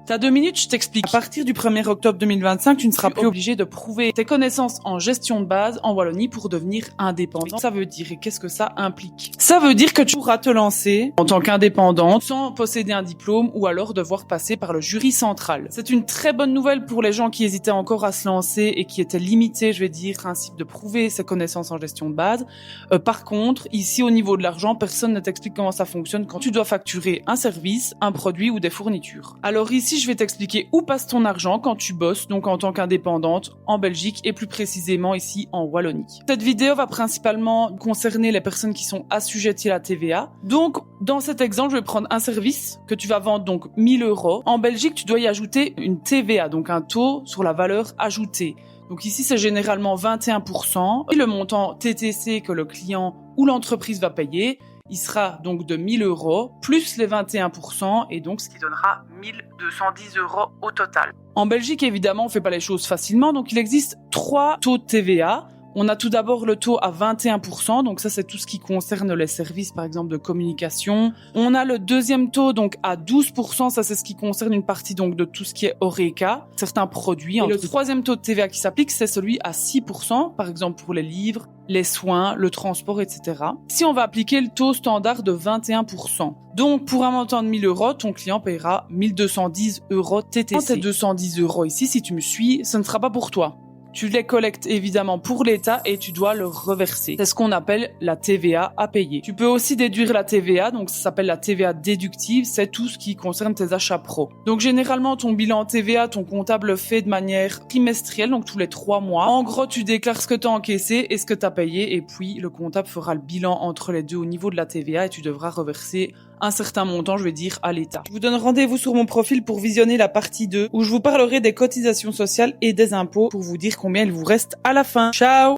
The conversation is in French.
T'as 2 minutes, je t'explique. À partir du 1er octobre 2025, tu ne seras plus obligé de prouver tes connaissances en gestion de base en Wallonie pour devenir indépendant. Ça veut dire, et qu'est-ce que ça implique? Ça veut dire que tu pourras te lancer en tant qu'indépendante sans posséder un diplôme ou alors devoir passer par le jury central. C'est une très bonne nouvelle pour les gens qui hésitaient encore à se lancer et qui étaient limités, je vais dire, principe de prouver ses connaissances en gestion de base. Par contre, ici, au niveau de l'argent, personne ne t'explique comment ça fonctionne quand tu dois facturer un service, un produit ou des fournitures. Alors ici, je vais t'expliquer où passe ton argent quand tu bosses, donc en tant qu'indépendante, en Belgique et plus précisément ici en Wallonie. Cette vidéo va principalement concerner les personnes qui sont assujetties à la TVA. Donc, dans cet exemple, je vais prendre un service que tu vas vendre donc 1 000 €. En Belgique, tu dois y ajouter une TVA, donc un taux sur la valeur ajoutée. Donc ici, c'est généralement 21%. Et le montant TTC que le client ou l'entreprise va payer, il sera donc de 1 000 € plus les 21% et donc ce qui donnera 1 210 € au total. En Belgique, évidemment, on fait pas les choses facilement, donc il existe 3 taux de TVA. On a tout d'abord le taux à 21%, donc ça c'est tout ce qui concerne les services par exemple de communication. On a le deuxième taux donc à 12%, ça c'est ce qui concerne une partie donc de tout ce qui est Horeca, certains produits. Et le troisième taux de TVA qui s'applique c'est celui à 6%, par exemple pour les livres, les soins, le transport, etc. Si on va appliquer le taux standard de 21%. Donc, pour un montant de 1 000 €, ton client paiera 1 210 € TTC. Ces 210 € ici, si tu me suis, ce ne sera pas pour toi. Tu les collectes évidemment pour l'État et tu dois le reverser. C'est ce qu'on appelle la TVA à payer. Tu peux aussi déduire la TVA, donc ça s'appelle la TVA déductive, c'est tout ce qui concerne tes achats pro. Donc généralement ton bilan TVA, ton comptable le fait de manière trimestrielle, donc tous les 3 mois. En gros, tu déclares ce que tu as encaissé et ce que tu as payé et puis le comptable fera le bilan entre les deux au niveau de la TVA et tu devras reverser un certain montant, je vais dire, à l'État. Je vous donne rendez-vous sur mon profil pour visionner la partie 2 où je vous parlerai des cotisations sociales et des impôts pour vous dire combien il vous reste à la fin. Ciao!